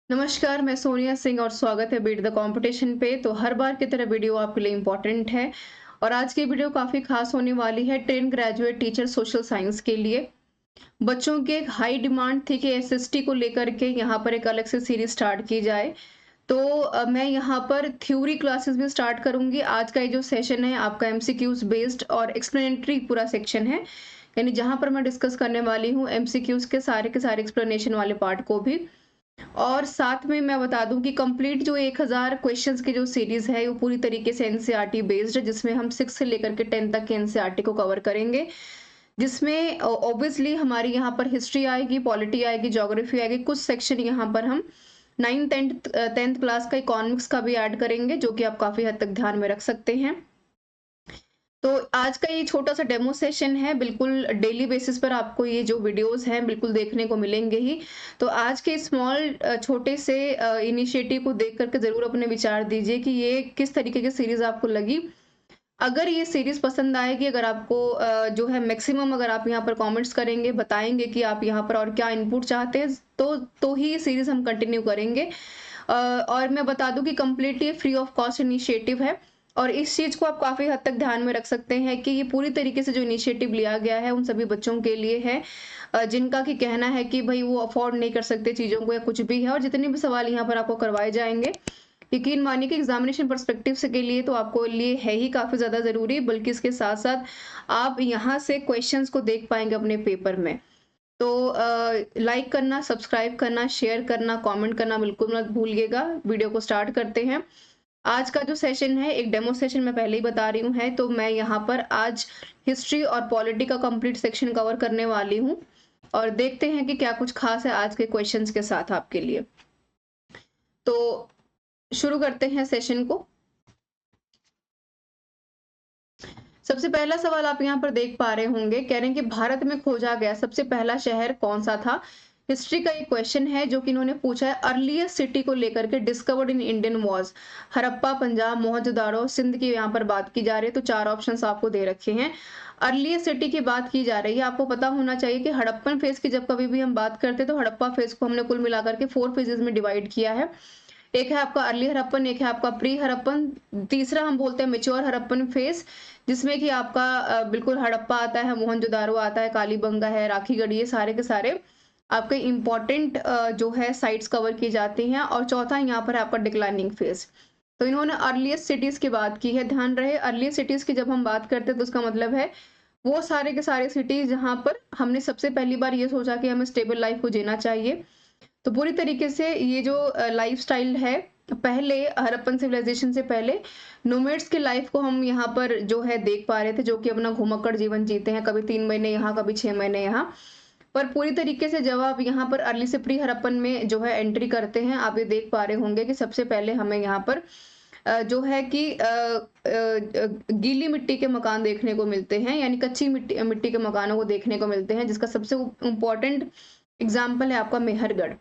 नमस्कार, मैं सोनिया सिंह और स्वागत है बीट द कंपटीशन पे। तो हर बार की तरह वीडियो आपके लिए इम्पोर्टेंट है और आज की वीडियो काफ़ी खास होने वाली है 10 ग्रेजुएट टीचर सोशल साइंस के लिए। बच्चों की एक हाई डिमांड थी कि एसएसटी को लेकर के यहाँ पर एक अलग से सीरीज स्टार्ट की जाए। तो मैं यहाँ पर थ्योरी क्लासेस भी स्टार्ट करूँगी। आज का ये जो सेशन है आपका एमसीक्यूज़ बेस्ड और एक्सप्लेनेटरी पूरा सेक्शन है। यानी जहाँ पर मैं डिस्कस करने वाली हूँ एमसीक्यूज़ के सारे एक्सप्लेनेशन वाले पार्ट को भी। और साथ में मैं बता दूं कि कंप्लीट जो 1000 क्वेश्चंस की जो सीरीज है वो पूरी तरीके से एनसीईआरटी बेस्ड है, जिसमें हम 6 से लेकर के 10 तक के एनसीईआरटी को कवर करेंगे। जिसमें ऑब्वियसली हमारी यहाँ पर हिस्ट्री आएगी, पॉलिटी आएगी, ज्योग्राफी आएगी, कुछ सेक्शन यहाँ पर हम 9th 10th क्लास का इकोनॉमिक्स का भी ऐड करेंगे, जो कि आप काफी हद तक ध्यान में रख सकते हैं। तो आज का ये छोटा-सा डेमो सेशन है, बिल्कुल डेली बेसिस पर आपको ये जो वीडियोज़ हैं बिल्कुल देखने को मिलेंगे ही। तो आज के स्मॉल छोटे से इनिशिएटिव को देख कर के ज़रूर अपने विचार दीजिए कि ये किस तरीके की सीरीज़ आपको लगी। अगर ये सीरीज़ पसंद आएगी, अगर आपको जो है मैक्सिमम अगर आप यहाँ पर कमेंट्स करेंगे, बताएँगे कि आप यहाँ पर और क्या इनपुट चाहते हैं, तो ही ये सीरीज़ हम कंटिन्यू करेंगे। और मैं बता दूँ कि completely free of cost initiative है। और इस चीज़ को आप काफ़ी हद तक ध्यान में रख सकते हैं कि ये पूरी तरीके से जो इनिशिएटिव लिया गया है उन सभी बच्चों के लिए है, जिनका कि कहना है कि भई वो अफ़ोर्ड नहीं कर सकते चीज़ों को या कुछ भी है। और जितने भी सवाल यहाँ पर आपको करवाए जाएँगे, यकीन मानिए कि एग्ज़ामिनेशन पर्सपेक्टिव से के लिए तो आपको लिए है ही काफ़ी ज़्यादा ज़रूरी, बल्कि इसके साथ-साथ आप यहाँ से क्वेश्चंस को देख पाएँगे अपने पेपर में। तो लाइक करना, सब्सक्राइब करना, शेयर करना, कमेंट करना बिल्कुल मत भूलिएगा। वीडियो को स्टार्ट करते हैं। आज का जो सेशन है एक डेमो सेशन मैं पहले ही बता रही हूँ है, तो मैं यहाँ पर आज हिस्ट्री और पॉलिटी का कंप्लीट सेक्शन कवर करने वाली हूँ और देखते हैं कि क्या कुछ खास है आज के क्वेश्चंस के साथ आपके लिए। तो शुरू करते हैं सेशन को। सबसे पहला सवाल आप यहाँ पर देख पा रहे होंगे, कह रहे हैं कि भारत में खोजा गया सबसे पहला शहर कौन सा था। हिस्ट्री का ये क्वेश्चन है जो कि इन्होंने पूछा है। अर्लीस्ट सिटी को लेकर के discovered in Indian was Harappa, Punjab, Mohenjodaro, Sindh की यहाँ पर बात की जा रही है। तो 4 ऑप्शंस आपको दे रखे हैं। अर्लीस्ट सिटी की बात की जा रही है। आपको पता होना चाहिए कि हड़प्पन फेज की जब कभी भी हम बात करते हैं तो हड़प्पा फेज को हमने कुल मिलाकर के 4 फेजेस में डिवाइड किया है। एक है आपका अर्ली हड़प्पन, एक है आपका प्री हड़प्पन, तीसरा हम बोलते हैं मैच्योर हड़प्पन फेज, जिसमें कि आपका बिल्कुल हड़प्पा आता है, मोहनजोदारो आता है, कालीबंगा है, राखीगढ़ी, ये सारे के सारे आपके इम्पोर्टेंट जो है साइट्स कवर की जाती हैं। और चौथा यहाँ पर है आपका डिक्लाइनिंग फेज। तो इन्होंने अर्लीस्ट सिटीज की बात की है। ध्यान रहे, अर्लीस्ट सिटीज की जब हम बात करते हैं तो उसका मतलब है वो सारे के सारे सिटीज जहाँ पर हमने सबसे पहली बार ये सोचा कि हमें स्टेबल लाइफ को जीना चाहिए। तो पूरी तरीके से ये जो लाइफस्टाइल है, पहले हड़प्पन सिविलाइजेशन से पहले नोमैड्स की लाइफ को हम यहाँ पर जो है देख पा रहे थे, जो कि अपना घुमक्कड़ जीवन जीते हैं, कभी 3 महीने यहाँ, कभी 6 महीने यहाँ। पर पूरी तरीके से जब आप यहाँ पर अर्ली से प्री हड़प्पन में जो है एंट्री करते हैं, आप ये देख पा रहे होंगे कि सबसे पहले हमें यहाँ पर जो है कि गीली मिट्टी के मकान देखने को मिलते हैं, यानी कच्ची मिट्टी मिट्टी के मकानों को देखने को मिलते हैं, जिसका सबसे इम्पोर्टेंट एग्जाम्पल है आपका मेहरगढ़।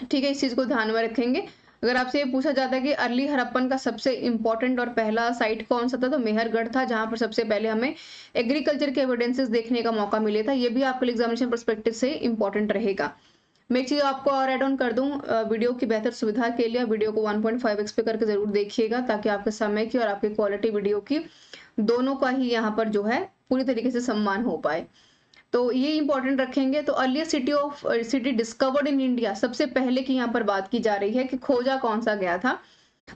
ठीक है, इस चीज़ को ध्यान में रखेंगे। अगर आपसे ये पूछा जाता है कि अर्ली हड़प्पन का सबसे इम्पोर्टेंट और पहला साइट कौन-सा था, तो मेहरगढ़ था, जहाँ पर सबसे पहले हमें एग्रीकल्चर के एविडेंसेस देखने का मौका मिले था। ये भी आपके लिए एग्जामिनेशन पर्सपेक्टिव से इम्पोर्टेंट रहेगा। मैं एक चीज़ आपको और ऐड ऑन कर दूँ, वीडियो की बेहतर सुविधा के लिए वीडियो को 1.5x पे करके ज़रूर देखिएगा, ताकि आपके समय की और आपकी क्वालिटी वीडियो की दोनों का ही यहाँ पर जो है पूरी तरीके से सम्मान हो पाए। तो ये इंपॉर्टेंट रखेंगे। तो earliest city discovered in India, सबसे पहले की यहाँ पर बात की जा रही है कि खोजा कौन सा गया था।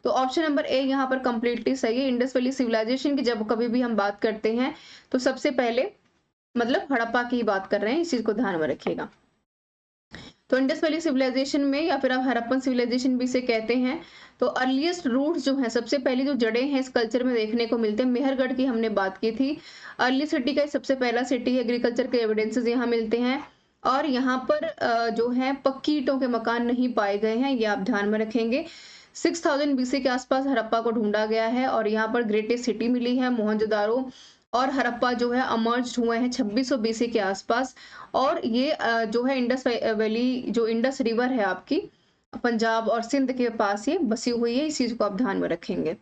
तो ऑप्शन नंबर ए यहाँ पर कंप्लीटली सही है। इंडस वैली सिविलाइजेशन की जब कभी भी हम बात करते हैं तो सबसे पहले मतलब हड़प्पा की बात कर रहे हैं, इस चीज को ध्यान में रखिएगा। तो इंडस वैली सिविलाइजेशन में, या फिर आप हड़प्पन सिविलाइजेशन भी इसे कहते हैं, तो अर्लीस्ट रूट्स जो हैं, सबसे पहली जो जड़ें हैं इस कल्चर में देखने को मिलते हैं। मेहरगढ़ की हमने बात की थी। अर्ली सिटी का सबसे पहला सिटी है, एग्रीकल्चर के एविडेंसेस यहाँ मिलते हैं। और यहाँ पर जो है पक्की ईंटों के मकान नहीं पाए गए हैं, ये आप ध्यान में रखेंगे। 6000 बीसी के आसपास हड़प्पा को ढूंढा गया है और यहाँ पर ग्रेटेस्ट सिटी मिली है मोहनजोदारो। और हड़प्पा जो है अमर्ज हुए हैं 2600 बीसी के आसपास। और ये जो है इंडस वैली, जो इंडस रिवर है आपकी पंजाब और सिंध के पास ये बसी हुई है, इस चीज को आप ध्यान में रखेंगे।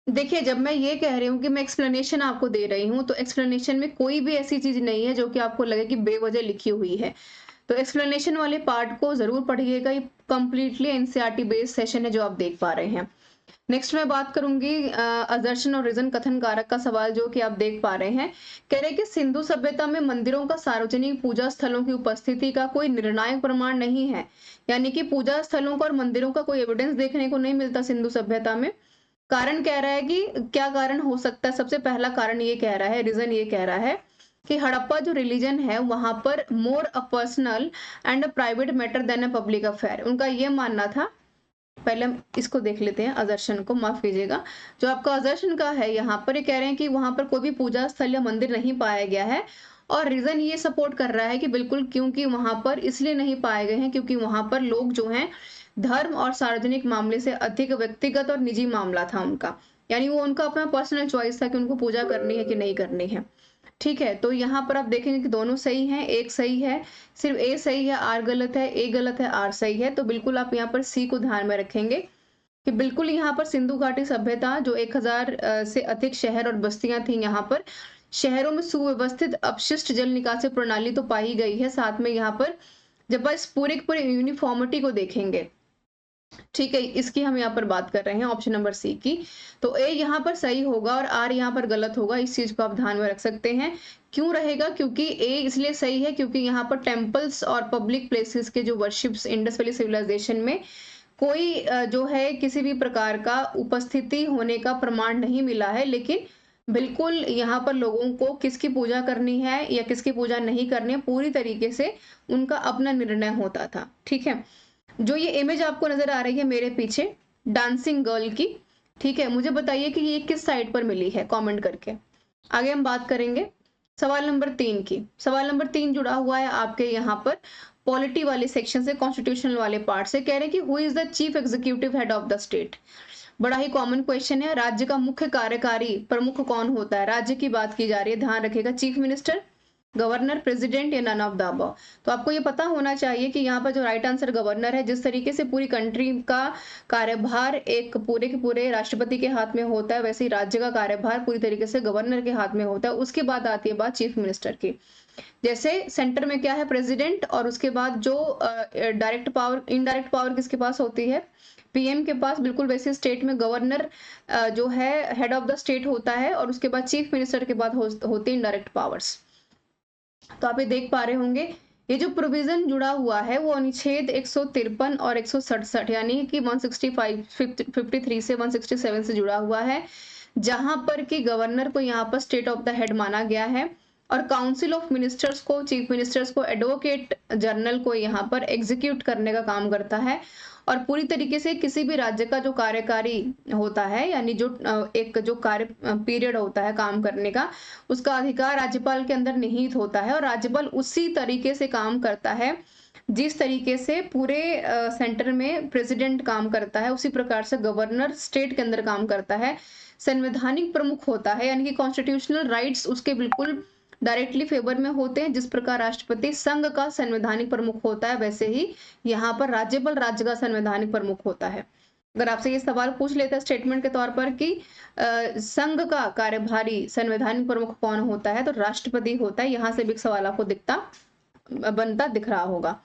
देखिए, जब मैं ये कह रही हूँ कि मैं एक्सप्लेनेशन आपको दे रही हूँ, तो एक्सप्लेनेशन में कोई भी ऐसी चीज नहीं है जो कि आपको लगे कि बेवजह लिखी हुई है। तो एक्सप्लेनेशन वाले पार्ट को जरूर पढ़िएगा, ये कंप्लीटली एनसीईआरटी बेस्ड सेशन है जो आप देख पा रहे हैं। नेक्स्ट मैं बात करूंगी असर्शन और रीजन कथन कारक का सवाल, जो कि आप देख पा रहे हैं। कह रहे हैं कि सिंधु सभ्यता में मंदिरों का सार्वजनिक पूजा स्थलों की उपस्थिति का कोई निर्णायक प्रमाण नहीं है, यानी कि पूजा स्थलों का और मंदिरों का कोई एविडेंस देखने को नहीं मिलता सिंधु सभ्यता में। कारण कह रहा है कि क्या कारण हो सकता है, सबसे पहला कारण ये कह रहा है, रीजन ये कह रहा है कि हड़प्पा जो रिलीजन है वहां पर more a personal and a private matter then a public affair, उनका ये मानना था। पहले हम इसको देख लेते हैं, असर्शन को, माफ कीजिएगा। जो आपका असर्शन का है यहाँ पर, ये कह रहे हैं कि वहां पर कोई भी पूजा स्थल या मंदिर नहीं पाया गया है, और रीजन ये सपोर्ट कर रहा है कि बिल्कुल, क्योंकि वहां पर इसलिए नहीं पाए गए हैं क्योंकि वहां पर लोग जो हैं धर्म और सार्वजनिक मामले से अधिक व्यक्तिगत और निजी मामला था उनका, यानी वो उनका अपना पर्सनल चॉइस था कि उनको पूजा करनी है कि नहीं करनी है। ठीक है, तो यहाँ पर आप देखेंगे कि दोनों सही हैं, एक सही है, सिर्फ ए सही है, आर गलत है, ए गलत है, आर सही है। तो बिल्कुल आप यहाँ पर सी को ध्यान में रखेंगे कि बिल्कुल यहाँ पर सिंधु घाटी सभ्यता जो 1000 से अधिक शहर और बस्तियां थी, यहाँ पर शहरों में सुव्यवस्थित अपशिष्ट जल निकासी प्रणाली तो पाई गई है। साथ में यहाँ पर जब आप इस पूरे के पूरे यूनिफॉर्मिटी को देखेंगे, ठीक है, इसकी हम यहाँ पर बात कर रहे हैं ऑप्शन नंबर सी की, तो ए यहाँ पर सही होगा और आर यहाँ पर गलत होगा। इस चीज को आप ध्यान में रख सकते हैं। क्यों रहेगा? क्योंकि ए इसलिए सही है क्योंकि यहाँ पर टेम्पल्स और पब्लिक प्लेसेस के जो वर्शिप्स इंडस वैली सिविलाइजेशन में कोई जो है किसी भी प्रकार का उपस्थिति होने का प्रमाण नहीं मिला है, लेकिन बिल्कुल यहाँ पर लोगों को किसकी पूजा करनी है या किसकी पूजा नहीं करनी है पूरी तरीके से उनका अपना निर्णय होता था। ठीक है, जो ये इमेज आपको नजर आ रही है मेरे पीछे डांसिंग गर्ल की, ठीक है, मुझे बताइए कि ये किस साइट पर मिली है, कमेंट करके। आगे हम बात करेंगे सवाल नंबर 3 की। सवाल नंबर 3 जुड़ा हुआ है आपके यहाँ पर पॉलिटी वाले सेक्शन से, कॉन्स्टिट्यूशनल वाले पार्ट से। कह रहे हैं कि who is the chief executive head of the state. बड़ा ही कॉमन क्वेश्चन है। राज्य का मुख्य कार्यकारी प्रमुख कौन होता है? राज्य की बात की जा रही है, ध्यान रखिएगा। चीफ मिनिस्टर, गवर्नर, प्रेसिडेंट या नन ऑफ द अबव। तो आपको ये पता होना चाहिए कि यहाँ पर जो राइट आंसर गवर्नर है। जिस तरीके से पूरी कंट्री का कार्यभार एक पूरे के पूरे राष्ट्रपति के हाथ में होता है, वैसे ही राज्य का कार्यभार पूरी तरीके से गवर्नर के हाथ में होता है। उसके बाद आती है बात चीफ मिनिस्टर की। जैसे सेंटर में क्या है? प्रेसिडेंट, और उसके बाद जो डायरेक्ट पावर, इनडायरेक्ट पावर किसके पास होती है? पीएम के पास। बिल्कुल वैसे स्टेट में गवर्नर जो है हेड ऑफ द स्टेट होता है, और उसके बाद चीफ मिनिस्टर के बाद होते हैं इनडायरेक्ट पावर्स। तो आप ये देख पा रहे होंगे, ये जो प्रोविजन जुड़ा हुआ है वो अनुच्छेद 153 और 167 यानी कि 165 53 से 167 से जुड़ा हुआ है, जहां पर कि गवर्नर को यहाँ पर स्टेट ऑफ द हेड माना गया है, और काउंसिल ऑफ मिनिस्टर्स को, चीफ मिनिस्टर्स को, एडवोकेट जनरल को यहाँ पर एग्जीक्यूट करने का काम करता है। और पूरी तरीके से किसी भी राज्य का जो कार्यकारी होता है, यानी जो एक जो कार्य पीरियड होता है काम करने का, उसका अधिकार राज्यपाल के अंदर निहित होता है, और राज्यपाल उसी तरीके से काम करता है जिस तरीके से पूरे सेंटर में प्रेसिडेंट काम करता है, उसी प्रकार से गवर्नर स्टेट के अंदर काम करता है। संवैधानिक प्रमुख होता है, यानी कि कॉन्स्टिट्यूशनल राइट्स उसके बिल्कुल डायरेक्टली फेवर में होते हैं। जिस प्रकार राष्ट्रपति संघ का संवैधानिक प्रमुख होता है, वैसे ही यहाँ पर राज्यपाल राज्य का संवैधानिक प्रमुख होता है। अगर आपसे ये सवाल पूछ लेता है स्टेटमेंट के तौर पर कि संघ का कार्यभारी संवैधानिक प्रमुख कौन होता है, तो राष्ट्रपति होता है। यहाँ से भी सवाल आपको बनता दिख रहा होगा।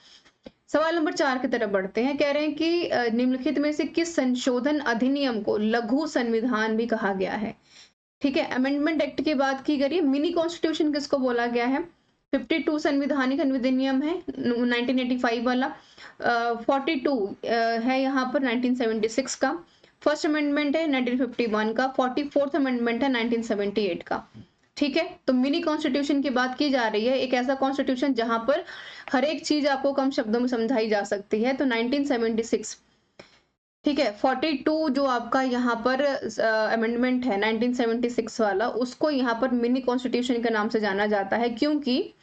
सवाल नंबर 4 की तरफ बढ़ते हैं। कह रहे हैं कि निम्नलिखित में से किस संशोधन अधिनियम को लघु संविधान भी कहा गया है? ठीक है, अमेंडमेंट एक्ट की बात की गई है। मिनी कॉन्स्टिट्यूशन किसको बोला गया है? 52 संविधानिक अधिनियम है 1985 वाला, 42 है यहाँ पर 1976 का, फर्स्ट अमेंडमेंट है 1951 का, 44th अमेंडमेंट है 1978 का। ठीक है, तो मिनी कॉन्स्टिट्यूशन की बात की जा रही है, एक ऐसा कॉन्स्टिट्यूशन जहां पर हर एक चीज आपको कम शब्दों में समझाई जा सकती है। तो 1976, ठीक है, 42 जो आपका यहाँ पर अमेंडमेंट है 1976 वाला, उसको यहाँ पर मिनी कॉन्स्टिट्यूशन के नाम से जाना जाता है। क्योंकि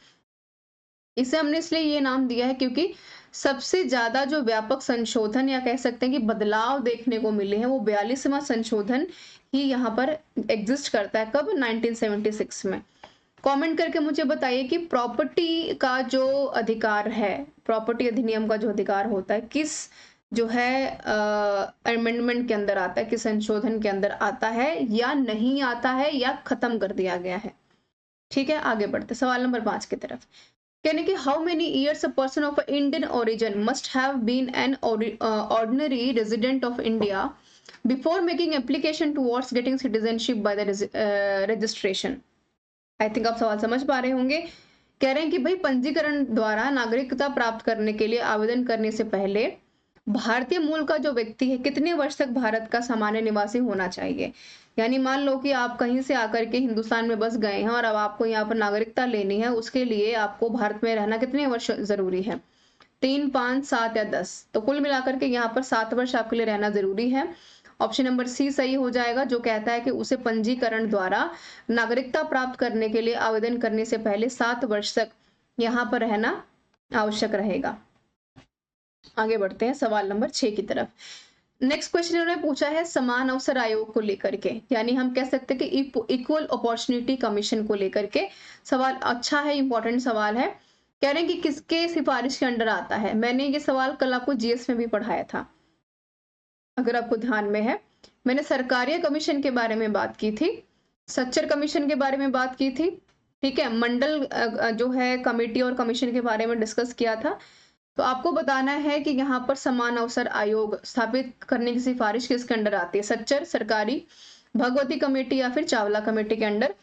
इसे हमने इसलिए ये नाम दिया है क्योंकि सबसे ज्यादा जो व्यापक संशोधन या कह सकते हैं कि बदलाव देखने को मिले हैं, वो 42वां संशोधन ही यहाँ पर एग्जिस्ट करता है। कब? 1976 में। कमेंट करके मुझे बताइए कि प्रॉपर्टी का जो अधिकार है, प्रॉपर्टी अधिनियम का जो अधिकार होता है, किस जो है अमेंडमेंट के अंदर आता है, किस संशोधन के अंदर आता है, या नहीं आता है, या खत्म कर दिया गया है। ठीक है, आगे बढ़ते सवाल नंबर 5 की तरफ। कहने कि how many years a person of Indian origin must have been an ordinary resident of India before making application towards getting citizenship by the registration. I think आप सवाल समझ पा रहे होंगे। कह रहे हैं कि भाई पंजीकरण द्वारा नागरिकता प्राप्त करने के लिए आवेदन करने से पहले भारतीय मूल का जो व्यक्ति है कितने वर्ष तक भारत का सामान्य निवासी होना चाहिए। यानी मान लो कि आप कहीं से आकर के हिंदुस्तान में बस गए हैं और अब आपको यहाँ पर नागरिकता लेनी है, उसके लिए आपको भारत में रहना कितने वर्ष जरूरी है, 3, 5, 7 या 10। तो कुल मिलाकर के यहाँ पर 7 वर्ष आपके लिए रहना जरूरी है। ऑप्शन नंबर सी सही हो जाएगा, जो कहता है कि उसे पंजीकरण द्वारा नागरिकता प्राप्त करने के लिए आवेदन करने से पहले 7 वर्ष तक यहाँ पर रहना आवश्यक रहेगा। आगे बढ़ते हैं सवाल नंबर 6 की तरफ। नेक्स्ट क्वेश्चन उन्होंने पूछा है समान अवसर आयोग को लेकर के, यानी हम कह सकते हैं कि इक्वल अपॉर्चुनिटी कमीशन को लेकर के सवाल अच्छा है, इंपॉर्टेंट सवाल है। कह रहे हैं कि किसके सिफारिश के अंडर आता है। मैंने ये सवाल कल आपको जीएस में भी पढ़ाया था, अगर आपको ध्यान में है। मैंने सरकारिया कमीशन के बारे में बात की थी, सच्चर कमीशन के बारे में बात की थी, ठीक है, मंडल जो है कमेटी और कमीशन के बारे में डिस्कस किया था। तो आपको बताना है कि यहाँ पर समान अवसर आयोग स्थापित करने की सिफारिश किसके अंडर आती है, सच्चर, सरकारी, भगवती कमेटी या फिर चावला कमेटी के अंडर।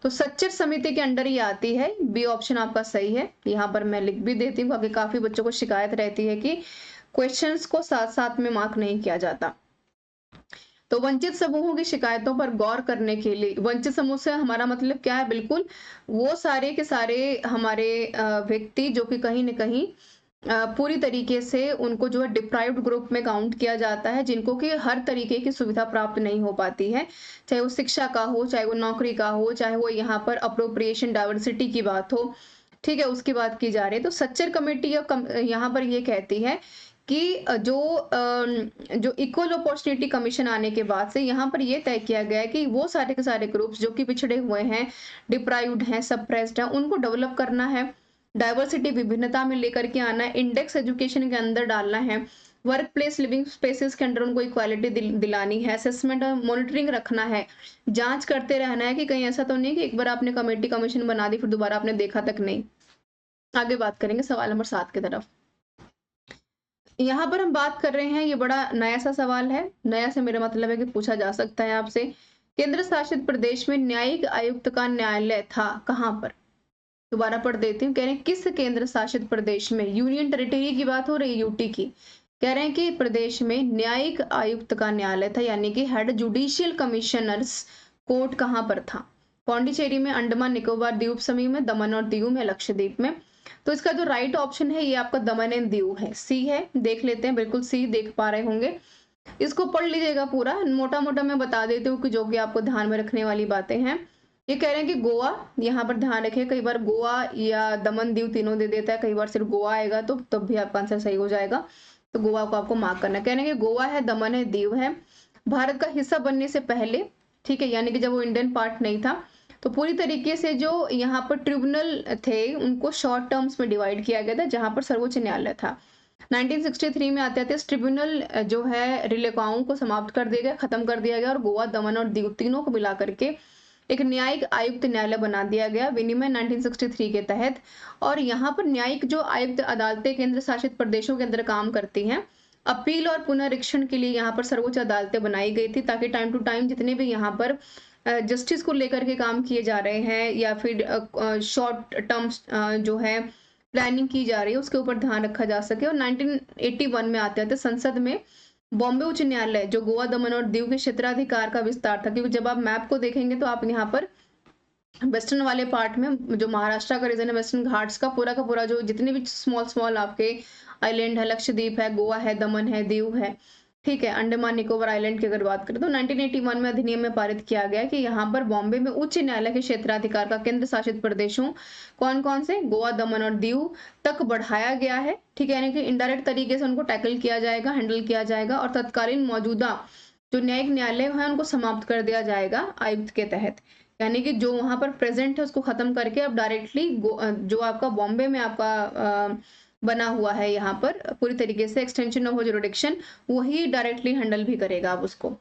तो सच्चर समिति के अंडर ही आती है, बी ऑप्शन आपका सही है। यहाँ पर मैं लिख भी देती हूँ क्योंकि काफी बच्चों को शिकायत रहती है कि क्वेश्चंस को साथ साथ में मार्क नहीं किया जाता। तो वंचित समूहों की शिकायतों पर गौर करने के लिए, वंचित समूह से हमारा मतलब क्या है, बिल्कुल वो सारे के सारे हमारे व्यक्ति जो कि कहीं न कहीं पूरी तरीके से उनको जो है डिप्राइव्ड ग्रुप में काउंट किया जाता है, जिनको कि हर तरीके की सुविधा प्राप्त नहीं हो पाती है, चाहे वो शिक्षा का हो, चाहे वो नौकरी का हो, चाहे वो यहाँ पर अप्रोप्रिएशन डाइवर्सिटी की बात हो, ठीक है, उसकी बात की जा रही है। तो सच्चर कमेटी यहाँ पर ये कहती है कि जो इक्वल अपॉर्चुनिटी कमीशन आने के बाद से यहाँ पर ये तय किया गया है कि वो सारे के सारे ग्रुप्स जो कि पिछड़े हुए हैं, डिप्राइव्ड हैं, सप्रेस्ड हैं, उनको डेवलप करना है, डाइवर्सिटी विभिन्नता में लेकर के आना है, इंडेक्स एजुकेशन के अंदर डालना है, वर्क प्लेस लिविंग स्पेसेस के अंदर उनको इक्वालिटी दिलानी है, असेसमेंट और मॉनिटरिंग रखना है, जांच करते रहना है कि कहीं ऐसा तो नहीं कि एक बार आपने कमेटी कमीशन बना दी फिर दोबारा आपने देखा तक नहीं। आगे बात करेंगे सवाल नंबर 7 की तरफ। यहाँ पर हम बात कर रहे हैं, ये बड़ा नया सा सवाल है, नया से मेरा मतलब है कि पूछा जा सकता है आपसे। केंद्र शासित प्रदेश में न्यायिक आयुक्त का न्यायालय था कहाँ पर। दोबारा पढ़ देती हूँ। कह रहे हैं किस केंद्र शासित प्रदेश में, यूनियन टेरिटरी की बात हो रही है, यूटी की। कह रहे हैं कि प्रदेश में न्यायिक आयुक्त का न्यायालय था, यानी कि हेड जुडिशियल कमिश्नर्स कोर्ट कहाँ पर था, पौंडीचेरी में, अंडमान निकोबार द्वीप समूह में, दमन और दीव में, लक्षद्वीप में। तो इसका जो राइट ऑप्शन है ये आपका दमन एंड दीव है, सी है। देख लेते हैं, बिल्कुल सी देख पा रहे होंगे। इसको पढ़ लीजिएगा पूरा, मोटा मोटा मैं बता देती हूँ कि जो कि आपको ध्यान में रखने वाली बातें हैं। ये कह रहे हैं कि गोवा, यहाँ पर ध्यान रखें, कई बार गोवा या दमन दीव तीनों दे देता है, कई बार सिर्फ गोवा आएगा, तो तब भी आपका आंसर सही हो जाएगा। तो गोवा को आपको मार्क करना है। कह रहे हैं कि गोवा है, दमन है, दीव है, भारत का हिस्सा बनने से पहले, ठीक है, यानी कि जब वो इंडियन पार्ट नहीं था, तो पूरी तरीके से जो यहाँ पर ट्रिब्यूनल थे उनको शॉर्ट टर्म्स में डिवाइड किया गया था, जहां पर सर्वोच्च न्यायालय था। 1963 में आते आते ट्रिब्यूनल जो है रिलेकाओं को समाप्त कर दिया गया, खत्म कर दिया गया, और गोवा, दमन और दीव तीनों को मिला करके एक न्यायिक आयुक्त न्यायालय बना दिया गया विनिमय 1963 के तहत। और यहाँ पर न्यायिक जो आयुक्त अदालतें केंद्र शासित प्रदेशों के अंदर काम करती हैं, अपील और पुनरीक्षण के लिए यहाँ पर सर्वोच्च अदालतें बनाई गई थी, ताकि टाइम टू टाइम जितने भी यहाँ पर जस्टिस को लेकर के काम किए जा रहे हैं या फिर शॉर्ट टर्म्स जो है प्लानिंग की जा रही है, उसके ऊपर ध्यान रखा जा सके। और 1981 में आते आते संसद में बॉम्बे उच्च न्यायालय जो गोवा, दमन और दीव के क्षेत्राधिकार का विस्तार था, क्योंकि जब आप मैप को देखेंगे तो आप यहाँ पर वेस्टर्न वाले पार्ट में जो महाराष्ट्र का रीजन है, वेस्टर्न घाट्स का पूरा जो जितने भी स्मॉल स्मॉल आपके आइलैंड है, लक्षद्वीप है, गोवा है, दमन है, दीव है, ठीक है, अंडमान निकोबार आइलैंड की अगर बात करें तो 1981 में अधिनियम में पारित किया गया कि यहाँ पर बॉम्बे में उच्च न्यायालय के क्षेत्राधिकार का केंद्र शासित प्रदेशों कौन कौन से, गोवा, दमन और दीव तक बढ़ाया गया है, ठीक है, यानी कि इनडायरेक्ट तरीके से उनको टैकल किया जाएगा, हैंडल किया जाएगा, और तत्कालीन मौजूदा जो न्यायिक न्यायालय है उनको समाप्त कर दिया जाएगा आयुक्त के तहत। यानी कि जो वहां पर प्रेजेंट है उसको खत्म करके अब डायरेक्टली जो आपका बॉम्बे में आपका बना हुआ है यहाँ पर पूरी तरीके से एक्सटेंशन ऑफ जुरिडिक्शन, वही डायरेक्टली हैंडल भी करेगा आप उसको।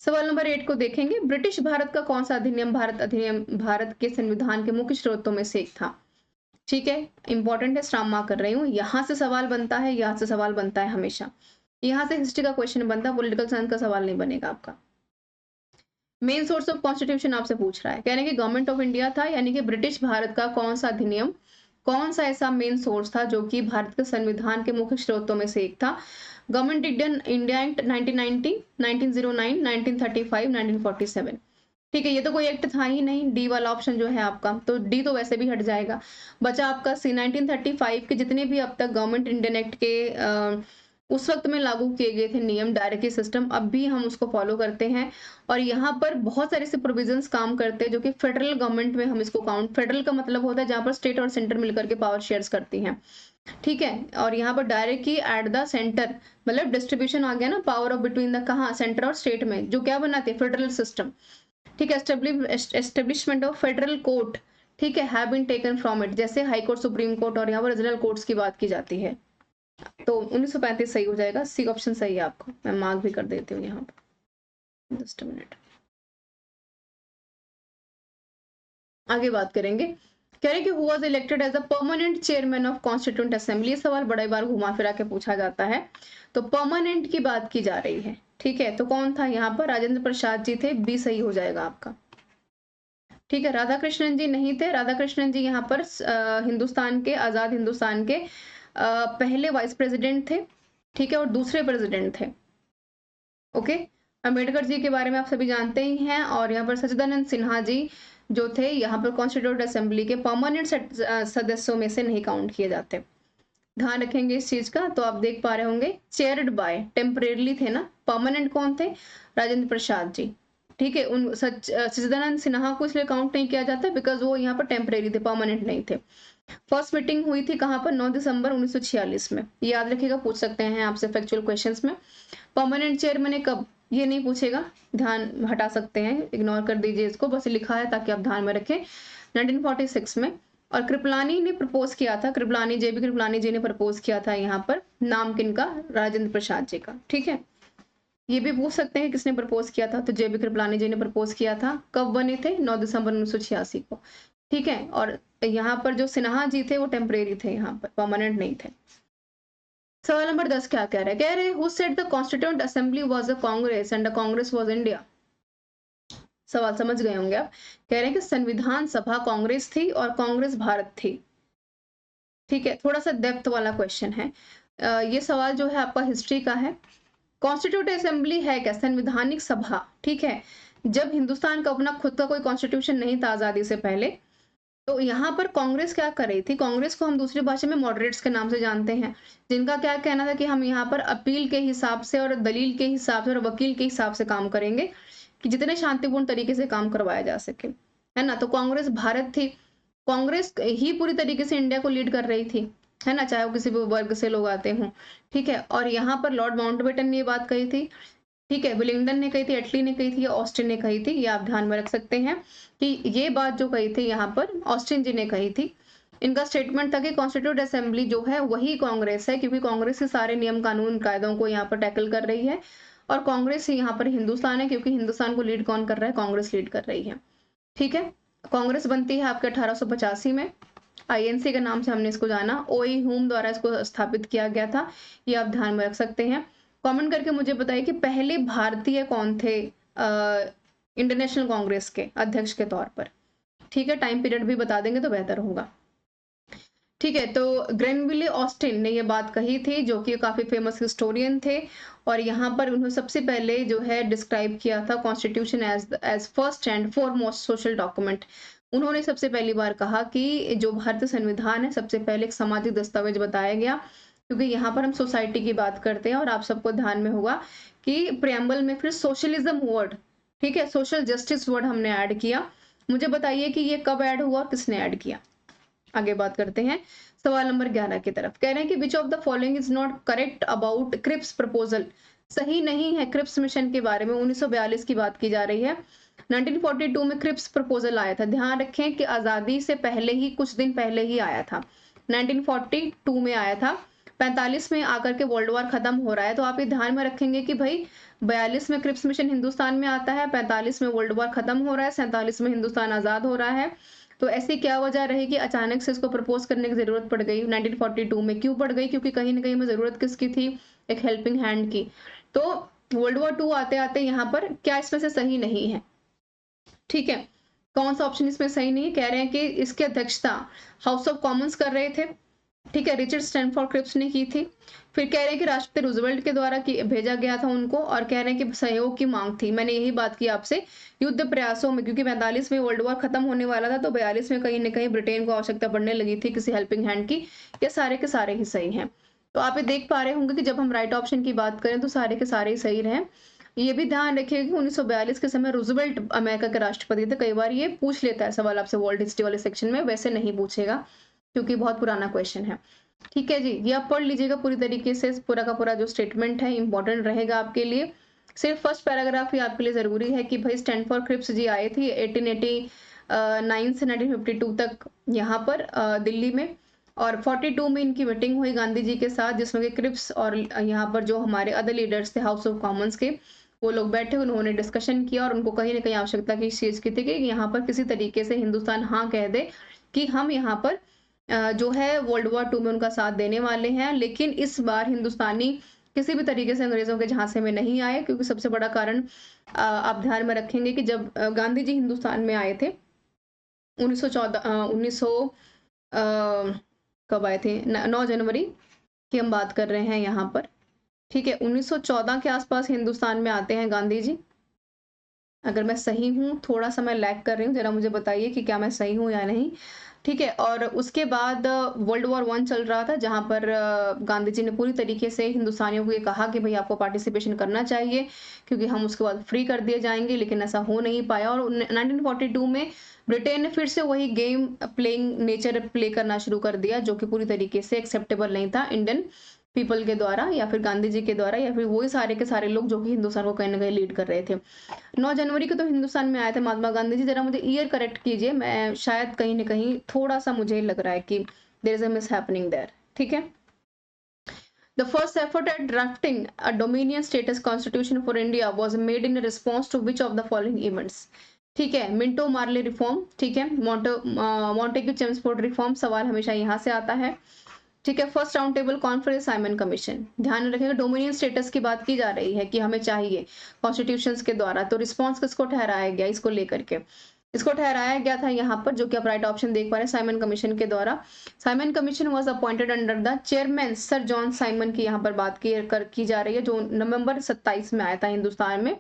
सवाल नंबर 8 को देखेंगे। ब्रिटिश भारत का कौन सा अधिनियम भारत के संविधान के मुख्य स्रोतों में से एक था। ठीक है, इंपॉर्टेंट है, स्टार मार्क कर रही हूँ। यहाँ से सवाल बनता है, यहाँ से सवाल बनता है हमेशा। यहाँ से हिस्ट्री का क्वेश्चन बनता है, पॉलिटिकल साइंस का सवाल नहीं बनेगा आपका। मेन सोर्स ऑफ कॉन्स्टिट्यूशन आपसे पूछ रहा है, कह रहे हैं कि गवर्नमेंट ऑफ इंडिया था, यानी कि ब्रिटिश भारत का कौन सा अधिनियम, कौन सा ऐसा मेन सोर्स था जो कि भारत के संविधान के मुख्य स्रोतों में से एक था। Government India act 1990, 1909, 1935, 1947। ठीक है, ये तो कोई एक्ट था ही नहीं, डी वाला ऑप्शन जो है आपका, तो डी तो वैसे भी हट जाएगा। बचा आपका सी 1935 के जितने भी अब तक गवर्नमेंट इंडियन एक्ट के उस वक्त में लागू किए गए थे नियम, डायरेक्टरी सिस्टम, अब भी हम उसको फॉलो करते हैं। और यहाँ पर बहुत सारे से प्रोविजंस काम करते हैं जो कि फेडरल गवर्नमेंट में हम इसको काउंट, फेडरल का मतलब होता है जहाँ पर स्टेट और सेंटर मिलकर के पावर शेयर्स करती हैं। ठीक है, और यहाँ पर डायरेक्टली एट द सेंटर, मतलब डिस्ट्रीब्यूशन आ गया ना पावर ऑफ बिटवीन द, कहाँ, सेंटर और स्टेट में, जो क्या बनाते हैं, फेडरल सिस्टम। ठीक है, एस्टेब्लिशमेंट ऑफ फेडरल कोर्ट, ठीक है, have been taken from it, जैसे हाई कोर्ट, सुप्रीम कोर्ट और यहाँ पर रीजनल कोर्ट्स की बात की जाती है। तो 1935 सही हो जाएगा, सी ऑप्शन सही है आपका, मैं मार्क भी कर देती हूँ यहाँ पर। जस्ट अ मिनट, आगे बात करेंगे। कह रहे कि who was elected as a permanent chairman of constituent assembly, ये सवाल बड़े बार घुमा फिरा के पूछा जाता है, तो परमानेंट की बात की जा रही है। ठीक है, तो कौन था यहाँ पर, राजेंद्र प्रसाद जी थे, बी सही हो जाएगा आपका। ठीक है, राधा कृष्णन जी नहीं थे, राधा कृष्णन जी यहाँ पर हिंदुस्तान के, आजाद हिंदुस्तान के पहले वाइस प्रेसिडेंट थे। ठीक है, और दूसरे प्रेसिडेंट थे। ओके, अम्बेडकर जी के बारे में आप सभी जानते ही हैं। और यहाँ पर सच्चिदानंद सिन्हा जी जो थे, यहाँ पर कॉन्स्टिट्यूंट असेंबली के परमानेंट सदस्यों में से नहीं काउंट किए जाते। ध्यान रखेंगे इस चीज का। तो आप देख पा रहे होंगे, चेयर्ड बाय, टेम्परेरली थे ना, परमानेंट कौन थे, राजेंद्र प्रसाद जी। ठीक है, उन सच्चिदानंद सिन्हा को इसलिए काउंट नहीं किया जाता बिकॉज वो यहाँ पर टेम्परेरी थे, परमानेंट नहीं थे। फर्स्ट मीटिंग हुई थी कहाँ पर, 9 दिसंबर 1946 में, याद रखिएगा, पूछ सकते हैं आपसे फैक्चुअल क्वेश्चंस में। परमानेंट चेयरमैन कब, ये नहीं पूछेगा, ध्यान हटा सकते हैं, इग्नोर कर दीजिए इसको, बस लिखा है ताकि आप ध्यान में रखें, 1946 में। और कृपलानी ने प्रपोज किया था, कृपलानी, जेबी कृपलानी जी ने प्रपोज किया था यहाँ पर, नाम किनका, राजेंद्र प्रसाद जी का। ठीक है, ये भी पूछ सकते हैं किसने प्रपोज किया था, तो जेबी कृपलानी जी ने प्रपोज किया था। कब बने थे, 9 दिसंबर 1986 को। ठीक है, और यहाँ पर जो सिन्हा जी थे वो टेम्परेरी थे, यहाँ पर परमानेंट नहीं थे। सवाल नंबर 10 क्या कह रहे हैं, कह रहे who said the constituent assembly was a Congress and the Congress was India. सवाल समझ गए होंगे आप, कह रहे हैं कि संविधान सभा कांग्रेस थी और कांग्रेस भारत थी। ठीक है, थोड़ा सा डेप्थ वाला क्वेश्चन है। ये सवाल जो है आपका हिस्ट्री का है। कॉन्स्टिट्यूट असेंबली है क्या, संवैधानिक सभा। ठीक है, जब हिंदुस्तान का अपना खुद का कोई कॉन्स्टिट्यूशन नहीं था आजादी से पहले, तो यहाँ पर कांग्रेस क्या कर रही थी, कांग्रेस को हम दूसरी भाषा में मॉडरेट्स के नाम से जानते हैं, जिनका क्या कहना था कि हम यहाँ पर अपील के हिसाब से और दलील के हिसाब से और वकील के हिसाब से काम करेंगे कि जितने शांतिपूर्ण तरीके से काम करवाया जा सके, है ना। तो कांग्रेस भारत थी, कांग्रेस ही पूरी तरीके से इंडिया को लीड कर रही थी, है ना, चाहे वो किसी भी वर्ग से लोग आते हों। ठीक है, और यहाँ पर लॉर्ड माउंटबेटन ने ये बात कही थी, ठीक है, विलिंगडन ने कही थी, एटली ने कही थी, ऑस्टिन ने कही थी, ये आप ध्यान में रख सकते हैं कि ये बात जो कही थी यहाँ पर ऑस्टिन जी ने कही थी। इनका स्टेटमेंट था कि कॉन्स्टिट्यूट असेंबली जो है वही कांग्रेस है, क्योंकि कांग्रेस के सारे नियम कानून कायदों को यहाँ पर टैकल कर रही है, और कांग्रेस ही यहाँ पर हिंदुस्तान है, क्योंकि हिंदुस्तान को लीड कौन कर रहा है, कांग्रेस लीड कर रही है। ठीक है, कांग्रेस बनती है आपके 1885 में, आईएनसी के नाम से हमने इसको जाना, ओई हुम द्वारा इसको स्थापित किया गया था, ये आप ध्यान में रख सकते हैं। कमेंट करके मुझे बताइए कि पहले भारतीय कौन थे इंटरनेशनल कांग्रेस के अध्यक्ष के तौर पर। ठीक है, टाइम पीरियड भी बता देंगे तो बेहतर होगा। ठीक है, तो ग्रेनविले ऑस्टिन ने ये बात कही थी, जो कि काफी फेमस हिस्टोरियन थे, और यहाँ पर उन्होंने सबसे पहले जो है डिस्क्राइब किया था constitution as first and foremost social document. उन्होंने सबसे पहली बार कहा कि जो भारतीय संविधान है सबसे पहले एक सामाजिक दस्तावेज बताया गया, क्योंकि यहाँ पर हम सोसाइटी की बात करते हैं, और आप सबको ध्यान में होगा कि प्रियम्बल में फिर सोशलिज्म वर्ड, ठीक है, सोशल जस्टिस वर्ड हमने ऐड किया। मुझे बताइए कि ये कब ऐड हुआ और किसने ऐड किया। आगे बात करते हैं सवाल नंबर 11 की तरफ। कह रहे हैं कि which of the following is not correct about Cripps proposal, सही नहीं है क्रिप्स मिशन के बारे में। 1942 की बात की जा रही है, 1942 में क्रिप्स प्रपोजल आया था। ध्यान रखें कि आजादी से पहले ही, कुछ दिन पहले ही आया था, 1942 में आया था, 45 में आकर के वर्ल्ड वॉर खत्म हो रहा है। तो आप ये ध्यान में रखेंगे कि भाई 42 में क्रिप्स मिशन हिंदुस्तान में आता है, 45 में वर्ल्ड वॉर खत्म हो रहा है, 47 में हिंदुस्तान आजाद हो रहा है। तो ऐसी क्या वजह रही कि अचानक से इसको प्रपोज करने की जरूरत पड़ गई 1942 में? क्यों पड़ गई? क्योंकि कहीं ना कहीं में जरूरत किसकी थी? एक हेल्पिंग हैंड की। तो वर्ल्ड वॉर 2 आते आते यहाँ पर क्या इसमें से सही नहीं है? ठीक है, कौन सा ऑप्शन इसमें सही नहीं है? कह रहे हैं कि इसकी अध्यक्षता हाउस ऑफ कॉमन्स कर रहे थे, ठीक है, रिचर्ड स्टैनफोर्ड क्रिप्स ने की थी। फिर कह रहे हैं कि राष्ट्रपति रूजवेल्ट के द्वारा भेजा गया था उनको, और कह रहे हैं कि सहयोग की मांग थी। मैंने यही बात की आपसे, युद्ध प्रयासों में, क्योंकि 45 में वर्ल्ड वॉर खत्म होने वाला था, तो 42 में कहीं ना कहीं ब्रिटेन को आवश्यकता पड़ने लगी थी किसी हेल्पिंग हैंड की। ये सारे के सारे ही सही हैं। तो आप ये देख पा रहे होंगे कि जब हम राइट ऑप्शन की बात करें तो सारे के सारे ही सही रहे। ये भी ध्यान रखिएगा कि 1942 के समय रूजवेल्ट अमेरिका के राष्ट्रपति थे। कई बार ये पूछ लेता है सवाल आपसे वर्ल्ड हिस्ट्री वाले सेक्शन में, वैसे नहीं पूछेगा क्योंकि बहुत पुराना क्वेश्चन है। ठीक है जी, ये आप पढ़ लीजिएगा पूरी तरीके से, पूरा का पूरा जो स्टेटमेंट है इंपॉर्टेंट रहेगा आपके लिए। सिर्फ फर्स्ट पैराग्राफ ही आपके लिए जरूरी है कि भाई स्टैनफोर्ड क्रिप्स जी आए थे 1889 से 1952 तक यहाँ पर दिल्ली में, और 42 में इनकी मीटिंग हुई गांधी जी के साथ, जिसमें कि क्रिप्स और यहाँ पर जो हमारे अदर लीडर्स थे हाउस ऑफ कॉमन्स के, वो लोग बैठे, उन्होंने डिस्कशन किया और उनको कहीं ना कहीं आवश्यकता की इस चीज की थी कि यहाँ पर किसी तरीके से हिंदुस्तान हाँ कह दे कि हम यहाँ पर जो है वर्ल्ड वॉर 2 में उनका साथ देने वाले हैं। लेकिन इस बार हिंदुस्तानी किसी भी तरीके से अंग्रेजों के झांसे में नहीं आए, क्योंकि सबसे बड़ा कारण आप ध्यान में रखेंगे कि जब गांधी जी हिंदुस्तान में आए थे 1914 कब आए थे? 9 जनवरी की हम बात कर रहे हैं यहाँ पर, ठीक है। 1914 के आसपास हिंदुस्तान में आते हैं गांधी जी। अगर मैं सही हूँ, थोड़ा सा मैं लैग कर रही हूँ, जरा मुझे बताइए कि क्या मैं सही हूँ या नहीं, ठीक है। और उसके बाद वर्ल्ड वॉर 1 चल रहा था, जहां पर गांधी जी ने पूरी तरीके से हिंदुस्तानियों को ये कहा कि भाई आपको पार्टिसिपेशन करना चाहिए, क्योंकि हम उसके बाद फ्री कर दिए जाएंगे, लेकिन ऐसा हो नहीं पाया। और 1942 में ब्रिटेन ने फिर से वही गेम प्लेइंग नेचर प्ले करना शुरू कर दिया, जो कि पूरी तरीके से एक्सेप्टेबल नहीं था इंडियन पीपल के द्वारा, या फिर गांधी जी के द्वारा, या फिर वही सारे के सारे लोग जो कि हिंदुस्तान को कहीं ना कहीं लीड कर रहे थे। 9 जनवरी को तो हिंदुस्तान में आए थे महात्मा गांधी जी। जरा मुझे ईयर करेक्ट कीजिए, मैं शायद कहीं ना कहीं थोड़ा सा मुझे लग रहा है कि there is a miss happening there, ठीक है। The first effort at drafting a dominion status constitution for India was made in response to which of the following events? ठीक है, मिंटो मार्ले रिफॉर्म, ठीक है, मॉन्टेग्यू चेम्सफोर्ड रिफॉर्म, सवाल हमेशा यहाँ से आता है, ठीक है। First round table conference, Simon commission. ध्यान रखिएगा डोमिनियन स्टेटस की बात की जा रही है कि हमें चाहिए कॉन्स्टिट्यूशंस के द्वारा, तो रिस्पांस किसको ठहराया गया इसको लेकर के? इसको ठहराया गया था यहाँ पर, जो कि आप राइट ऑप्शन देख पा रहे हैं, साइमन कमीशन के द्वारा। Simon commission was appointed under the chairman sir John Simon की यहाँ पर बात की जा रही है, जो नवंबर 27 में आया था हिंदुस्तान में,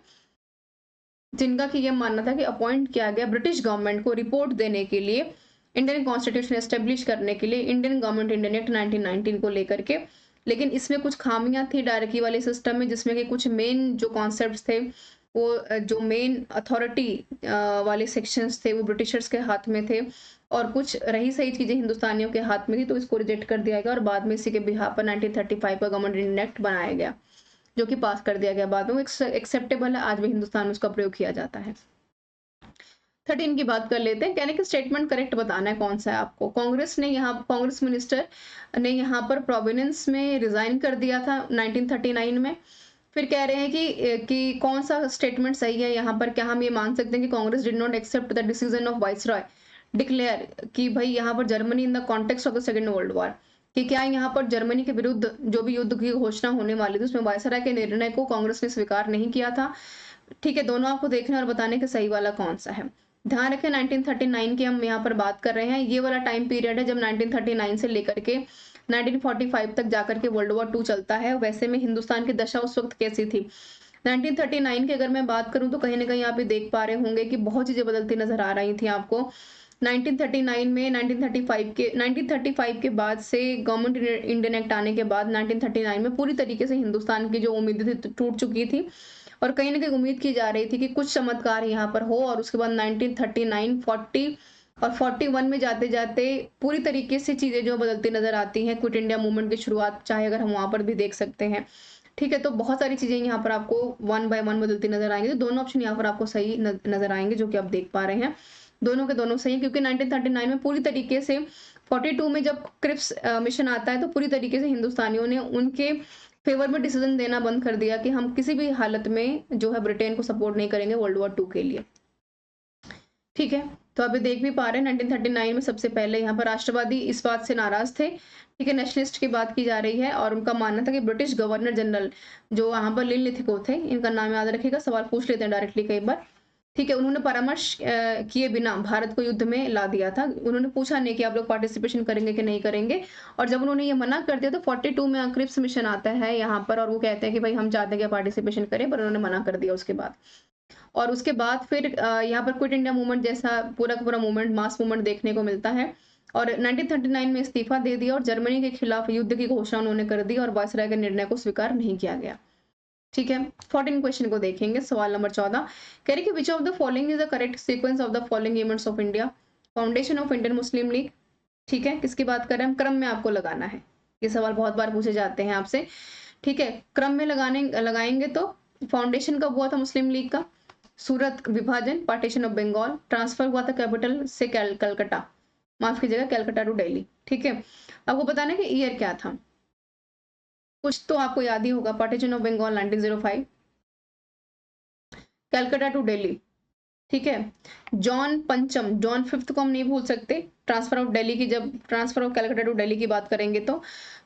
जिनका कि यह मानना था कि अपॉइंट किया गया ब्रिटिश गवर्नमेंट को रिपोर्ट देने के लिए, इंडियन कॉन्स्टिट्यूशन एस्टेब्लिश करने के लिए, इंडियन गवर्नमेंट इंडियन एक्ट 1919 को लेकर के। लेकिन इसमें कुछ खामियां थी डायरेक्टरी वाले सिस्टम में, जिसमें कि कुछ मेन जो कॉन्सेप्ट्स थे, वो जो मेन अथॉरिटी वाले सेक्शंस थे वो ब्रिटिशर्स के हाथ में थे, और कुछ रही सही चीजें हिंदुस्तानियों के हाथ में थी, तो इसको रिजेक्ट कर दिया गया और बाद में इसी के बिहाफ पर 1935 का गवर्नमेंट इंडियन एक्ट बनाया गया, जो कि पास कर दिया गया बाद में। एक्सेप्टेबल है, आज भी हिंदुस्तान में उसका प्रयोग किया जाता है। 13 की बात कर लेते हैं। कहने कि स्टेटमेंट करेक्ट बताना है कौन सा है आपको। कांग्रेस मिनिस्टर ने यहाँ पर प्रोविडेंस में रिजाइन कर दिया था 1939 में। फिर कह रहे हैं कि कौन सा स्टेटमेंट सही है यहाँ पर, क्या हम ये मान सकते हैं कि Congress did not accept the decision of viceroy declare, कि भाई यहाँ पर Germany in the context of the second world war, कि क्या यहाँ पर जर्मनी के विरुद्ध जो भी युद्ध की घोषणा होने वाली थी उसमें वायसराय के निर्णय को कांग्रेस ने स्वीकार नहीं किया था। ठीक है, दोनों आपको देखने और बताने के सही वाला कौन सा है। ध्यान रखें 1939 की हम यहाँ पर बात कर रहे हैं, ये वाला टाइम पीरियड है जब 1939 से लेकर के 1945 तक जाकर के वर्ल्ड वॉर 2 चलता है। वैसे में हिंदुस्तान की दशा उस वक्त कैसी थी? 1939 की अगर मैं बात करूं तो कहीं ना कहीं आप ये देख पा रहे होंगे कि बहुत चीजें बदलती नजर आ रही थी आपको। 1939 में 1935 के बाद से गवर्नमेंट इंडियन एक्ट आने के बाद 1939 में पूरी तरीके से हिंदुस्तान की जो उम्मीदें थी टूट चुकी थी, और कहीं ना कहीं उम्मीद की जा रही थी कि कुछ चमत्कार यहाँ पर हो, और उसके बाद 1939, 40 और 41 में जाते जाते पूरी तरीके से चीजें जो बदलती नजर आती हैं। क्विट इंडिया मूवमेंट की शुरुआत चाहे अगर हम वहां पर भी देख सकते हैं, ठीक है। तो बहुत सारी चीजें यहाँ पर आपको 1 बाय 1 बदलती नजर आएंगी। तो दोनों ऑप्शन यहाँ पर आपको सही नजर आएंगे, जो कि आप देख पा रहे हैं, दोनों के दोनों सही, क्योंकि 1939 में पूरी तरीके से 42 में जब क्रिप्स मिशन आता है तो पूरी तरीके से हिंदुस्तानियों ने उनके फेवर में डिसीजन देना बंद कर दिया कि हम किसी भी हालत में जो है ब्रिटेन को सपोर्ट नहीं करेंगे वर्ल्ड वॉर 2 के लिए। ठीक है, तो अभी देख भी पा रहे हैं 1939 में सबसे पहले यहाँ पर राष्ट्रवादी इस बात से नाराज थे, ठीक है, नेशनलिस्ट की बात की जा रही है और उनका मानना था कि ब्रिटिश गवर्नर जनरल जो यहाँ पर लिनलिथिगो थे, इनका नाम याद रखिएगा, सवाल पूछ लेते हैं डायरेक्टली कई बार, ठीक है, उन्होंने परामर्श किए बिना भारत को युद्ध में ला दिया था। उन्होंने पूछा नहीं कि आप लोग पार्टिसिपेशन करेंगे कि नहीं करेंगे, और जब उन्होंने ये मना कर दिया तो 42 में क्रिप्स मिशन आता है यहाँ पर और वो कहते हैं कि भाई हम चाहते हैं कि पार्टिसिपेशन करें, पर उन्होंने मना कर दिया उसके बाद। और उसके बाद फिर यहाँ पर क्विट इंडिया मूवमेंट जैसा पूरा का पूरा मूवमेंट, मास मूवमेंट देखने को मिलता है और 1939 में इस्तीफा दे दिया और जर्मनी के खिलाफ युद्ध की घोषणा उन्होंने कर दी और वायसराय के निर्णय को स्वीकार नहीं किया गया। ठीक है, 14 क्वेश्चन को देखेंगे। सवाल नंबर 14 कह रही कि which of the following is the correct sequence of the following events of India? Foundation of Indian Muslim league, ठीक है, किसकी बात कर रहे हैं हम? क्रम में आपको लगाना है, ये सवाल बहुत बार पूछे जाते हैं आपसे, ठीक है, क्रम में लगाएंगे तो फाउंडेशन कब हुआ था मुस्लिम लीग का? सूरत विभाजन, पार्टीशन ऑफ बंगाल, ट्रांसफर हुआ था कैपिटल से कलकत्ता, माफ कीजिएगा कैलकाटा टू दिल्ली, ठीक है। आपको बताना है कि ईयर क्या था, कुछ तो आपको याद ही होगा, partition of Bengal 1905, Calcutta to Delhi, ठीक है, जॉन पंचम, जॉन फिफ्थ को हम नहीं भूल सकते, ट्रांसफर ऑफ दिल्ली की, जब transfer of Calcutta to Delhi की बात करेंगे तो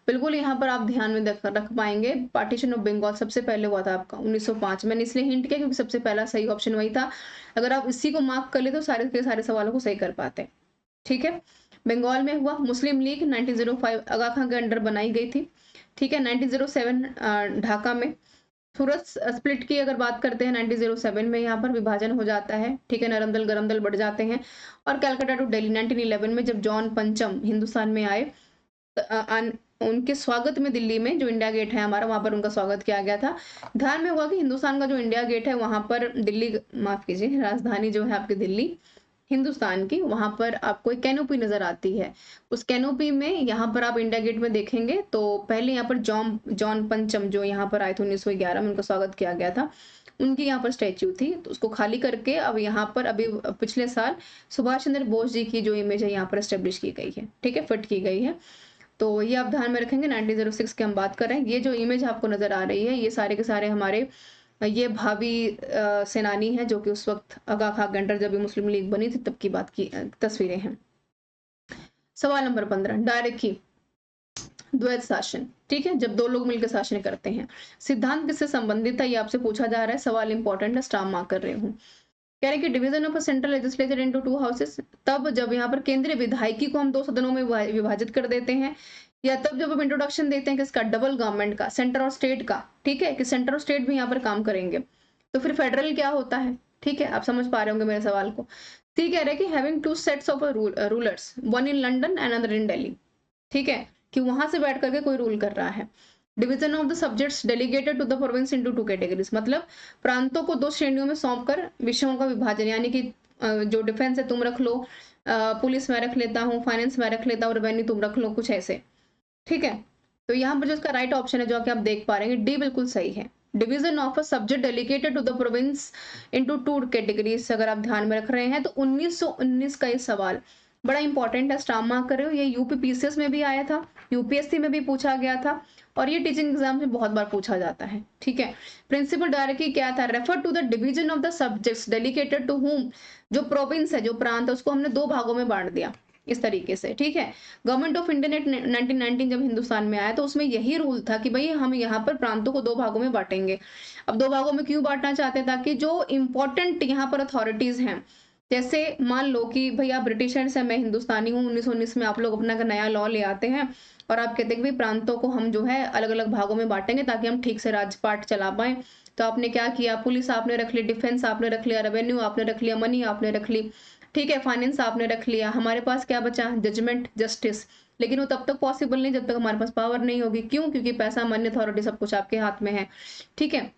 बिल्कुल यहाँ पर आप ध्यान में रख पाएंगे। पार्टीशन ऑफ बंगाल सबसे पहले हुआ था आपका 1905, मैंने इसलिए हिंट किया क्योंकि सबसे पहला सही ऑप्शन वही था। अगर आप इसी को मार्क कर ले तो सारे के सारे सवालों को सही कर पाते हैं, ठीक है। बंगाल में हुआ मुस्लिम लीग 1905 आगा खां के अंडर बनाई गई थी, ठीक है। 1907 ढाका में। सूरत स्प्लिट की अगर बात करते हैं 1907 में यहाँ पर विभाजन हो जाता है, ठीक है, नरम दल गरम दल बढ़ जाते हैं। और कलकत्ता टू दिल्ली 1911 में जब जॉन पंचम हिंदुस्तान में आए, उनके स्वागत में दिल्ली में जो इंडिया गेट है हमारा, वहां पर उनका स्वागत किया गया था। ध्यान में हुआ कि हिंदुस्तान का जो इंडिया गेट है वहां पर दिल्ली, माफ कीजिए, राजधानी जो है आपकी दिल्ली हिंदुस्तान की, वहां पर आपको एक कैनोपी नजर आती है। उस कैनोपी में यहाँ पर आप इंडिया गेट में देखेंगे तो पहले यहाँ पर जॉन पंचम जो यहाँ पर आए थे 1911 में, उनका स्वागत किया गया था, उनकी यहाँ पर स्टैच्यू थी, तो उसको खाली करके अब यहाँ पर अभी पिछले साल सुभाष चंद्र बोस जी की जो इमेज है यहाँ पर एस्टेब्लिश की गई है, ठीक है, फिट की गई है। तो ये आप ध्यान में रखेंगे। 1906 की हम बात कर रहे हैं। ये जो इमेज आपको नजर आ रही है ये सारे के सारे हमारे ये भावी सेनानी हैं जो कि उस वक्त आगा खां के अंडर जब मुस्लिम लीग बनी थी तब की बात की तस्वीरें हैं। सवाल नंबर 15 डायरेक्ट की द्वैत शासन, ठीक है, जब दो लोग मिलकर शासन करते हैं, सिद्धांत किससे संबंधित है ये आपसे पूछा जा रहा है। सवाल इंपॉर्टेंट है, स्टार मार्क कर रही हूँ। कह रहे कि division of central legislature into 2 houses, तब जब यहाँ पर केंद्रीय विधायिकी को हम 2 सदनों में विभाजित कर देते हैं, या तब जब हम इंट्रोडक्शन देते हैं किसका, डबल गवर्नमेंट का, सेंटर और स्टेट का, ठीक है, कि सेंटर और स्टेट भी यहाँ पर काम करेंगे, तो फिर फेडरल क्या होता है, ठीक है, आप समझ पा रहे होंगे मेरे सवाल को। सी कह रहे कि having 2 sets of rulers, one in London and other in Delhi, ठीक है, कि वहां से बैठ करके कोई रूल कर रहा है। Division of the subjects delegated to the province into 2 categories, मतलब प्रांतों को 2 श्रेणियों में सौंपकर विषयों का विभाजन, यानी कि जो डिफेंस है तुम रख लो, पुलिस में रख लेता हूँ, फाइनेंस में रख लेता हूँ, रेवेन्यू तुम रख लो, कुछ ऐसे, ठीक है। तो यहाँ पर जो इसका राइट ऑप्शन है जो कि आप देख पा रहे हैं डी बिल्कुल सही है। Division of a subject delegated to the province into 2 categories अगर आप ध्यान में रख रहे हैं तो 1919 का ये सवाल बड़ा इंपॉर्टेंट है, स्टार मार्क कर रहे हो। ये यूपी पीसीएस में भी आया था, यूपीएससी में भी पूछा गया था और ये टीचिंग एग्जाम में बहुत बार पूछा जाता है, ठीक है। प्रिंसिपल डायरेक्टली क्या था, refer to the division of the subjects delegated to whom, जो प्रोविंस है, जो प्रांत है, उसको हमने 2 भागों में बांट दिया इस तरीके से, ठीक है। गवर्नमेंट ऑफ इंडिया ने 1919 जब हिंदुस्तान में आया तो उसमें यही रूल था कि भाई हम यहाँ पर प्रांतों को 2 भागों में बांटेंगे। अब 2 भागों में क्यों बांटना चाहते हैं, ताकि जो इंपॉर्टेंट यहाँ पर अथॉरिटीज हैं, जैसे मान लो कि भैया ब्रिटिशर्स है, मैं हिंदुस्तानी हूँ, 1919 में आप लोग अपना का नया लॉ ले आते हैं और आप कहते हैं कि प्रांतों को हम जो है अलग अलग भागों में बांटेंगे ताकि हम ठीक से राजपाट चला पाए। तो आपने क्या किया, पुलिस आपने रख ली, डिफेंस आपने रख लिया, रेवेन्यू आपने रख लिया, मनी आपने रख ली, ठीक है, फाइनेंस आपने रख लिया। हमारे पास क्या बचा, जजमेंट, जस्टिस, लेकिन वो तब तक पॉसिबल नहीं जब तक हमारे पास पावर नहीं होगी। क्यों, क्योंकि पैसा, मनी, अथॉरिटी सब कुछ आपके हाथ में है, ठीक है।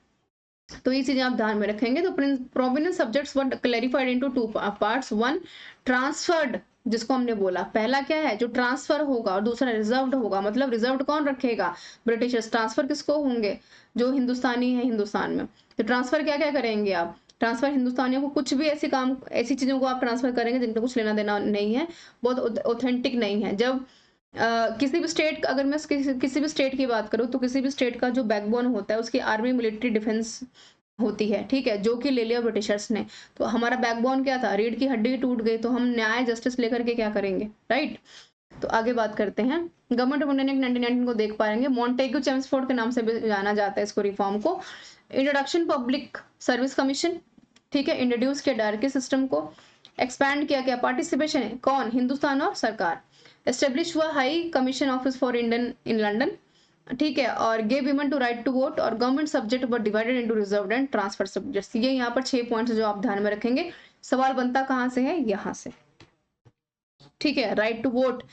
तो ये चीजें आप ध्यान में रखेंगे। तो प्रोविनेंस सब्जेक्ट्स वर क्लैरिफाइड इनटू 2 पार्ट्स, 1 ट्रांसफर्ड, जिसको हमने बोला पहला क्या है, जो ट्रांसफर होगा, और दूसरा रिजर्व्ड होगा। मतलब रिजर्व्ड कौन रखेगा, ब्रिटिशर्स। ट्रांसफर किसको होंगे, जो हिंदुस्तानी है हिंदुस्तान में। तो ट्रांसफर क्या क्या करेंगे आप, ट्रांसफर हिंदुस्तानियों को कुछ भी ऐसे काम, ऐसी चीजों को आप ट्रांसफर करेंगे जिनका कुछ लेना देना नहीं है, बहुत ऑथेंटिक नहीं है। जब किसी भी स्टेट, अगर मैं किसी भी स्टेट की बात करूं तो किसी भी स्टेट का जो बैकबोन होता है उसकी आर्मी, मिलिट्री, डिफेंस होती है, ठीक है, जो कि ले लिया ब्रिटिशर्स ने। तो हमारा बैकबोन क्या था, रीढ़ की हड्डी टूट गई, तो हम न्याय जस्टिस लेकर के क्या करेंगे, राइट। तो आगे बात करते हैं। गवर्नमेंट ऑफ इंडियन एक्ट 1919 को देख पाएंगे, मॉन्टेग्यू चेम्सफोर्ड के नाम से भी जाना जाता है इसको, रिफॉर्म को। इंट्रोडक्शन पब्लिक सर्विस कमीशन, ठीक है, इंट्रोड्यूस किया डायरेक्टरी सिस्टम को, एक्सपैंड किया गया पार्टिसिपेशन है, कौन, हिंदुस्तान और सरकार। एस्टेब्लिश हुआ high commission office for Indian in London, ठीक है, और give women to right to vote, और government subject were divided into reserved and transfer subjects. ये यहाँ पर 6 पॉइंट्स जो आप ध्यान में रखेंगे। सवाल बनता कहां से है, यहाँ से, ठीक है। राइट टू वोट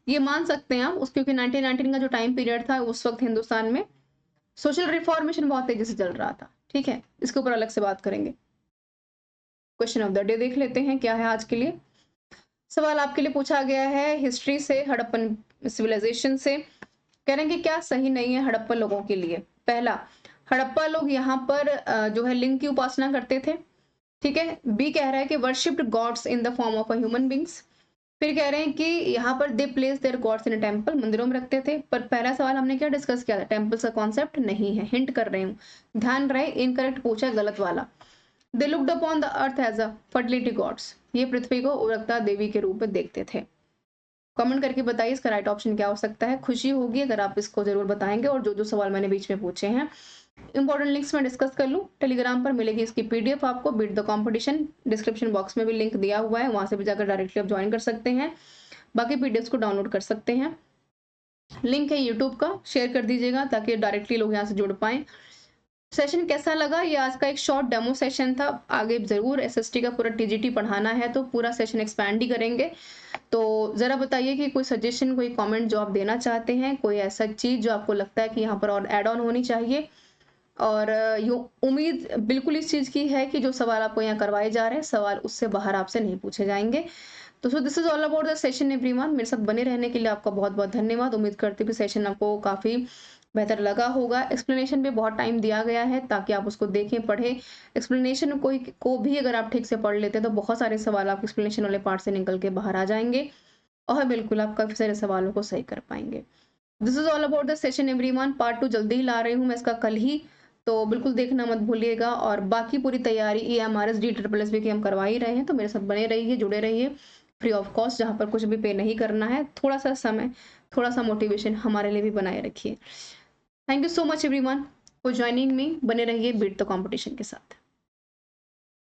ये मान सकते हैं आप उस, क्योंकि 1919 का जो टाइम पीरियड था उस वक्त हिंदुस्तान में सोशल रिफॉर्मेशन बहुत तेजी से चल रहा था, ठीक है, इसके ऊपर अलग से बात करेंगे। क्वेश्चन ऑफ द डे देख लेते हैं क्या है आज के लिए। सवाल आपके लिए पूछा गया है हिस्ट्री से, हड़प्पन सिविलाइजेशन से। कह रहे हैं कि क्या सही नहीं है हड़प्पा लोगों के लिए। पहला, हड़प्पा लोग यहाँ पर जो है लिंग की उपासना करते थे, ठीक है। बी कह रहा है कि worshipped gods in the form of a human beings. फिर कह रहे हैं कि यहाँ पर they place their gods in temple, मंदिरों में रखते थे। पर पहला सवाल हमने क्या डिस्कस किया था, टेम्पल्स का कॉन्सेप्ट नहीं है, हिंट कर रही हूँ, ध्यान रहे। इनकरेक्ट पूछा है, गलत वाला। They looked upon the earth as a fertility gods, ये पृथ्वी को उर्वरकता देवी के रूप में देखते थे। कमेंट करके बताइए इसका राइट ऑप्शन क्या हो सकता है। खुशी होगी अगर आप इसको जरूर बताएंगे। और जो जो सवाल मैंने बीच में पूछे हैं इंपॉर्टेंट लिंक्स में डिस्कस कर लूं, टेलीग्राम पर मिलेगी इसकी पीडीएफ आपको, beat the competition. Description box में भी लिंक दिया हुआ है, वहां से भी जाकर डायरेक्टली आप ज्वाइन कर सकते हैं, बाकी पीडीएफ को डाउनलोड कर सकते हैं। लिंक है यूट्यूब का, शेयर कर दीजिएगा ताकि डायरेक्टली लोग यहाँ से जुड़ पाए। सेशन कैसा लगा, ये आज का एक शॉर्ट डेमो सेशन था। आगे जरूर एसएसटी का पूरा टीजीटी पढ़ाना है तो पूरा सेशन एक्सपैंड ही करेंगे। तो जरा बताइए कि कोई सजेशन, कोई कमेंट जो आप देना चाहते हैं, कोई ऐसा चीज जो आपको लगता है कि यहाँ पर और ऐड ऑन होनी चाहिए। और उम्मीद बिल्कुल इस चीज की है कि जो सवाल आपको यहाँ करवाए जा रहे हैं, सवाल उससे बाहर आपसे नहीं पूछे जाएंगे। तो so this is all about the session everyone. मेरे साथ बने रहने के लिए आपका बहुत बहुत धन्यवाद। उम्मीद करती हूँ सेशन आपको काफी बेहतर लगा होगा। एक्सप्लेनेशन पे बहुत टाइम दिया गया है ताकि आप उसको देखें, पढ़ें। एक्सप्लेनेशन को भी अगर आप ठीक से पढ़ लेते हैं तो बहुत सारे सवाल आप एक्सप्लेनेशन वाले पार्ट से निकल के बाहर आ जाएंगे और बिल्कुल आप काफी सारे सवालों को सही कर पाएंगे। This is all about the session everyone. Part 2 जल्दी ही ला रही हूँ मैं इसका, कल ही, तो बिल्कुल देखना मत भूलिएगा। और बाकी पूरी तैयारी EMRS DSSS की हम करवा ही रहे हैं, तो मेरे साथ बने रहिए, जुड़े रहिए, फ्री ऑफ कॉस्ट, जहाँ पर कुछ भी पे नहीं करना है। थोड़ा सा समय, थोड़ा सा मोटिवेशन हमारे लिए भी बनाए रखिए। Thank you so much everyone for joining me. बने रहिए बीट द कंपटीशन के साथ।